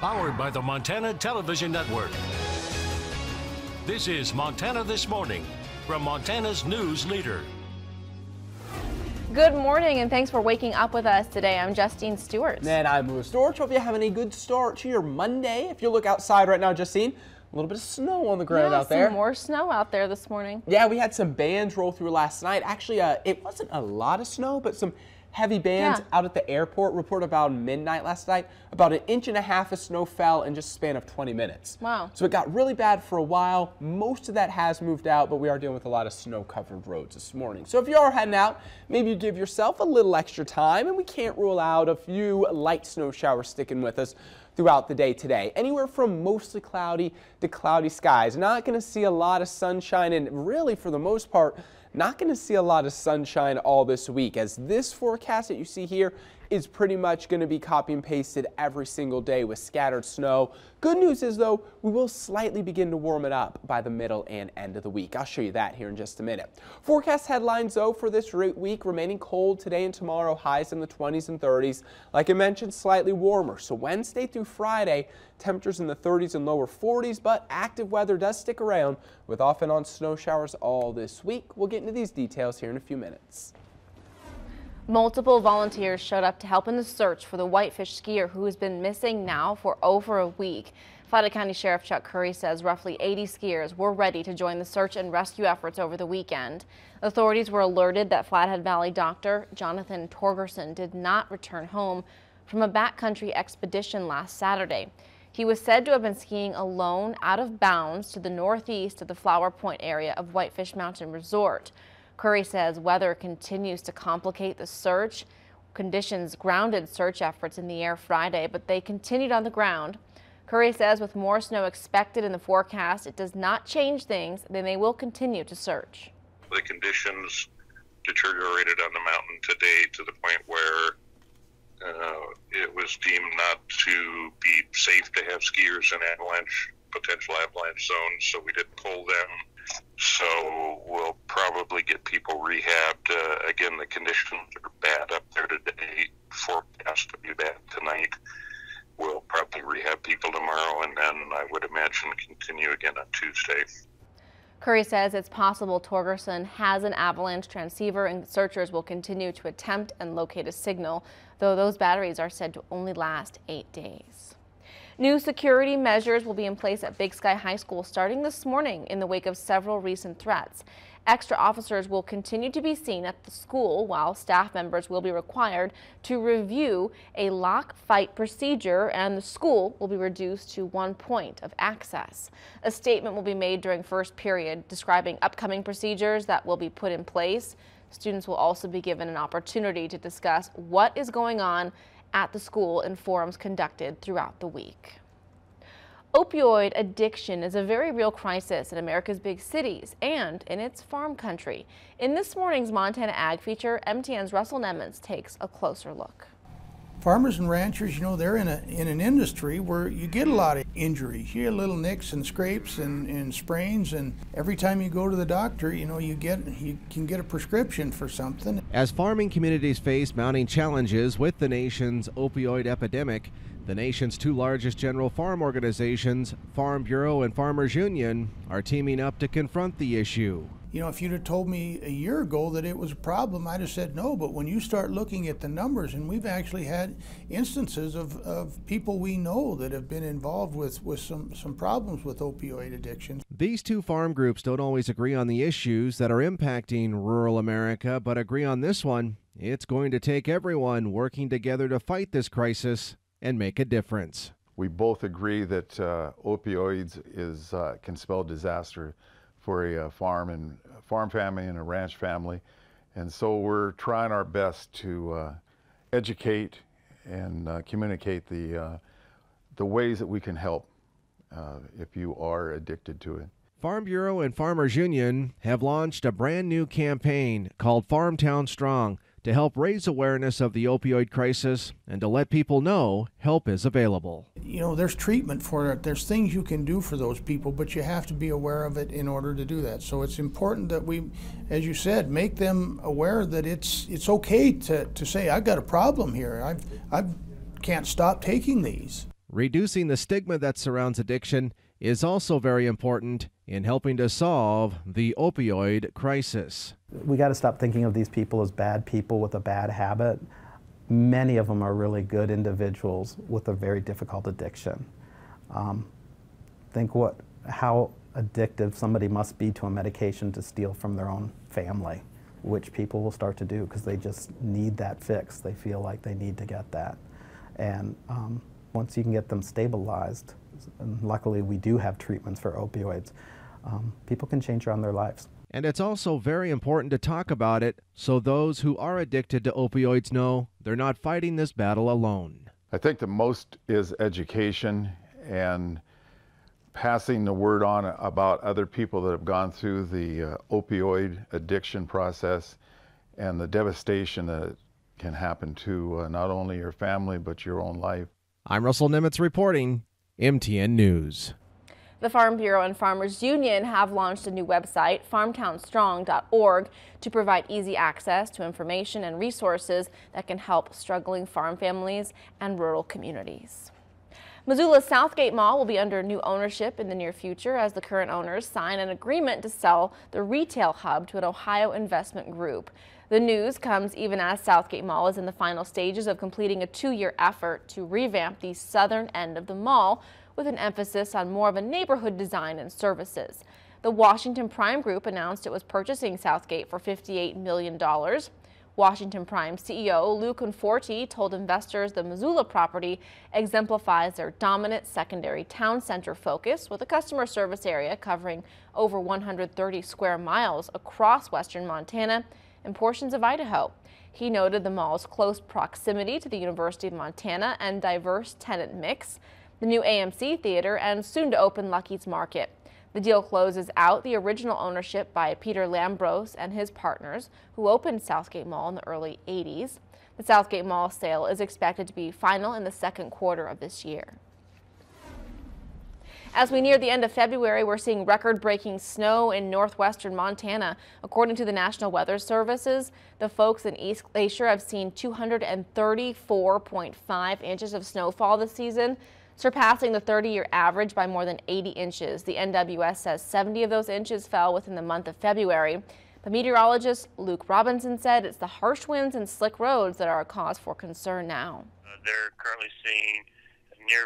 Powered by the Montana Television Network. This is Montana This Morning from Montana's news leader. Good morning and thanks for waking up with us today. I'm Justine Stewart. And I'm Louis Storch. Hope you're having a good start to your Monday. If you look outside right now, Justine, a little bit of snow on the ground out there. Some more snow out there this morning. Yeah, we had some bands roll through last night. Actually, it wasn't a lot of snow, but some heavy bands out at the airport. Report about midnight last night. About 1.5 inches of snow fell in just a span of 20 minutes. Wow. So it got really bad for a while. Most of that has moved out, but we are dealing with a lot of snow-covered roads this morning. So if you are heading out, maybe you give yourself a little extra time, and we can't rule out a few light snow showers sticking with us throughout the day today. Anywhere from mostly cloudy to cloudy skies. Not going to see a lot of sunshine, and really for the most part, not going to see a lot of sunshine all this week, as this forecast that you see here is pretty much going to be copy and pasted every single day with scattered snow. Good news is, though, we will slightly begin to warm it up by the middle and end of the week. I'll show you that here in just a minute. Forecast headlines, though, for this week remaining cold today and tomorrow, highs in the 20s and 30s. Like I mentioned, slightly warmer. So Wednesday through Friday, temperatures in the 30s and lower 40s, but active weather does stick around with off and on snow showers all this week. We'll get into these details here in a few minutes. Multiple volunteers showed up to help in the search for the whitefish skier who has been missing now for over a week. Flathead County Sheriff Chuck Curry says roughly 80 skiers were ready to join the search and rescue efforts over the weekend. Authorities were alerted that Flathead Valley doctor Jonathan Torgerson did not return home from a backcountry expedition last Saturday. He was said to have been skiing alone out of bounds to the northeast of the Flower Point area of Whitefish Mountain Resort. Curry says weather continues to complicate the search. Conditions grounded search efforts in the air Friday, but they continued on the ground. Curry says with more snow expected in the forecast, it does not change things, then they will continue to search. The conditions deteriorated on the mountain today to the point where it was deemed not to be safe to have skiers in potential avalanche zones, so we didn't pull them. So we'll probably get people rehabbed. Again, the conditions are bad up there today, forecast to be bad tonight. We'll probably rehab people tomorrow, and then I would imagine continue again on Tuesday. Curry says it's possible Torgerson has an avalanche transceiver and searchers will continue to attempt and locate a signal, though those batteries are said to only last 8 days. New security measures will be in place at Big Sky High School starting this morning in the wake of several recent threats. Extra officers will continue to be seen at the school, while staff members will be required to review a lock fight procedure, and the school will be reduced to 1 point of access. A statement will be made during first period describing upcoming procedures that will be put in place. Students will also be given an opportunity to discuss what is going on at the school in forums conducted throughout the week. Opioid addiction is a very real crisis in America's big cities and in its farm country. In this morning's Montana Ag feature, MTN's Russell Nemmons takes a closer look. Farmers and ranchers, you know, they're in an industry where you get a lot of injuries. You get little nicks and scrapes and sprains, and every time you go to the doctor, you know, you can get a prescription for something. As farming communities face mounting challenges with the nation's opioid epidemic, the nation's two largest general farm organizations, Farm Bureau and Farmers Union, are teaming up to confront the issue. You know, if you'd have told me a year ago that it was a problem, I'd have said no. But when you start looking at the numbers, and we've actually had instances of people we know that have been involved with some problems with opioid addiction. These two farm groups don't always agree on the issues that are impacting rural America, but agree on this one. It's going to take everyone working together to fight this crisis and make a difference. We both agree that opioids can spell disaster for a farm family and a ranch family, and so we're trying our best to educate and communicate the ways that we can help if you are addicted to it. Farm Bureau and Farmers Union have launched a brand new campaign called Farmtown Strong to help raise awareness of the opioid crisis and to let people know help is available. You know, there's treatment for it. There's things you can do for those people, but you have to be aware of it in order to do that. So it's important that we, as you said, make them aware that it's okay to say, I've got a problem here. I can't stop taking these. reducing the stigma that surrounds addiction is also very important in helping to solve the opioid crisis. We got to stop thinking of these people as bad people with a bad habit. Many of them are really good individuals with a very difficult addiction. Think how addictive somebody must be to a medication to steal from their own family, which people will start to do because they just need that fix. They feel like they need to get that. And once you can get them stabilized, and luckily we do have treatments for opioids, people can change around their lives. And it's also very important to talk about it so those who are addicted to opioids know they're not fighting this battle alone. I think the most is education and passing the word on about other people that have gone through the opioid addiction process and the devastation that can happen to not only your family but your own life. I'm Russell Nimitz reporting, MTN News. The Farm Bureau and Farmers Union have launched a new website, farmtownstrong.org, to provide easy access to information and resources that can help struggling farm families and rural communities. Missoula's Southgate Mall will be under new ownership in the near future as the current owners sign an agreement to sell the retail hub to an Ohio investment group. The news comes even as Southgate Mall is in the final stages of completing a 2-year effort to revamp the southern end of the mall with an emphasis on more of a neighborhood design and services. The Washington Prime Group announced it was purchasing Southgate for $58 million. Washington Prime CEO Lou Conforti told investors the Missoula property exemplifies their dominant secondary town center focus with a customer service area covering over 130 square miles across western Montana and portions of Idaho. He noted the mall's close proximity to the University of Montana and diverse tenant mix, the new AMC Theater, and soon to open Lucky's Market. The deal closes out the original ownership by Peter Lambros and his partners, who opened Southgate Mall in the early 80s. The Southgate Mall sale is expected to be final in the second quarter of this year. As we near the end of February, we're seeing record-breaking snow in northwestern Montana. According to the National Weather Services, the folks in East Glacier have seen 234.5 inches of snowfall this season, surpassing the 30-year average by more than 80 inches. The NWS says 70 of those inches fell within the month of February. But meteorologist Luke Robinson said it's the harsh winds and slick roads that are a cause for concern now. They're currently seeing near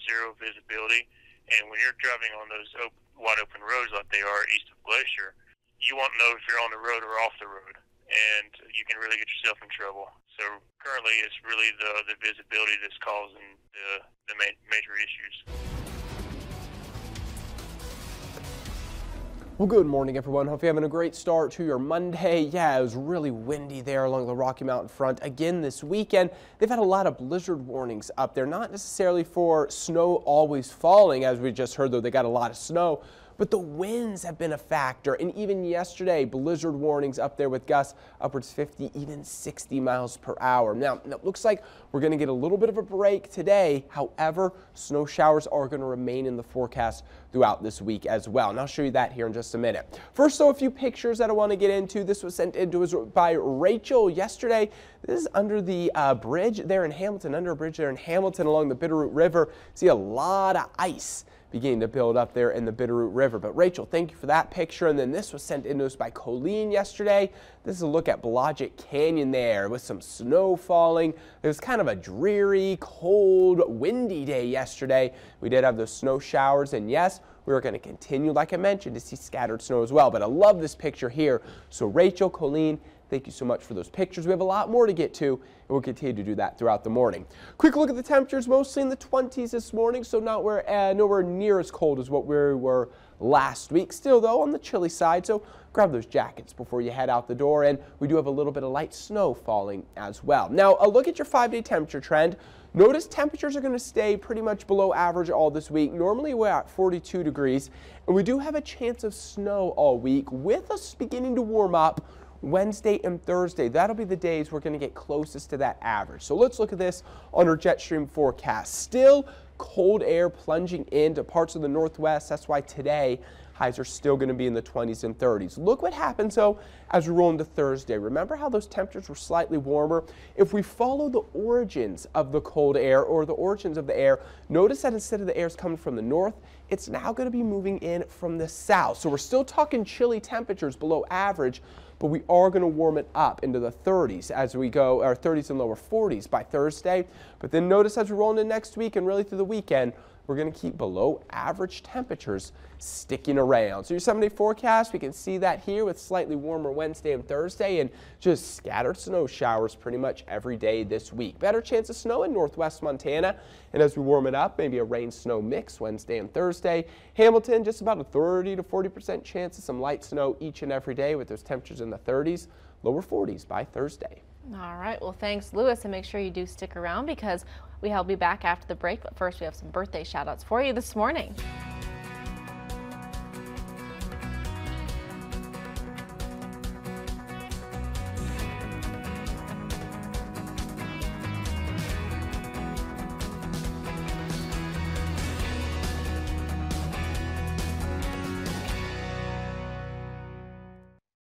zero visibility, and when you're driving on those wide open roads like they are east of Glacier, you won't know if you're on the road or off the road, and you can really get yourself in trouble. So currently it's really the visibility that's causing the major issues. Well, good morning, everyone. Hope you're having a great start to your Monday. Yeah, it was really windy there along the Rocky Mountain front again this weekend. They've had a lot of blizzard warnings up there, not necessarily for snow always falling, as we just heard, though they got a lot of snow. But the winds have been a factor, and even yesterday, blizzard warnings up there with gusts upwards 50, even 60 miles per hour. Now, it looks like we're going to get a little bit of a break today. However, snow showers are going to remain in the forecast throughout this week as well, and I'll show you that here in just a minute. First, though, a few pictures that I want to get into. This was sent in to us by Rachel yesterday. This is under the bridge there in Hamilton, under a bridge there in Hamilton along the Bitterroot River. See a lot of ice beginning to build up there in the Bitterroot River. But Rachel, thank you for that picture. And then this was sent in to us by Colleen yesterday. This is a look at Blodgett Canyon there with some snow falling. It was kind of a dreary, cold, windy day yesterday. We did have those snow showers, and yes, we are going to continue, like I mentioned, to see scattered snow as well. But I love this picture here. So Rachel, Colleen, thank you so much for those pictures. We have a lot more to get to, and we'll continue to do that throughout the morning. Quick look at the temperatures, mostly in the 20s this morning, so nowhere near as cold as what we were last week. Still, though, on the chilly side, so grab those jackets before you head out the door, and we do have a little bit of light snow falling as well. Now, a look at your 5-day temperature trend. Notice temperatures are going to stay pretty much below average all this week. Normally we're at 42 degrees, and we do have a chance of snow all week with us beginning to warm up Wednesday and Thursday. That'll be the days we're going to get closest to that average. So let's look at this on our jet stream forecast. Still cold air plunging into parts of the northwest. That's why today Highs are still going to be in the 20s and 30s. Look what happens, though, as we roll into Thursday. Remember how those temperatures were slightly warmer? If we follow the origins of the cold air or the origins of the air, notice that instead of the air coming from the north, it's now going to be moving in from the south. So we're still talking chilly temperatures below average, but we are going to warm it up into the 30s as we go, or 30s and lower 40s by Thursday. But then notice as we roll into next week and really through the weekend, we're going to keep below average temperatures sticking around. So your 7-day forecast, we can see that here with slightly warmer Wednesday and Thursday and just scattered snow showers pretty much every day this week. Better chance of snow in northwest Montana. And as we warm it up, maybe a rain-snow mix Wednesday and Thursday. Hamilton, just about a 30 to 40% chance of some light snow each and every day with those temperatures in the 30s, lower 40s by Thursday. All right, well, thanks, Lewis, and make sure you do stick around because we'll be back after the break. But first, we have some birthday shout-outs for you this morning.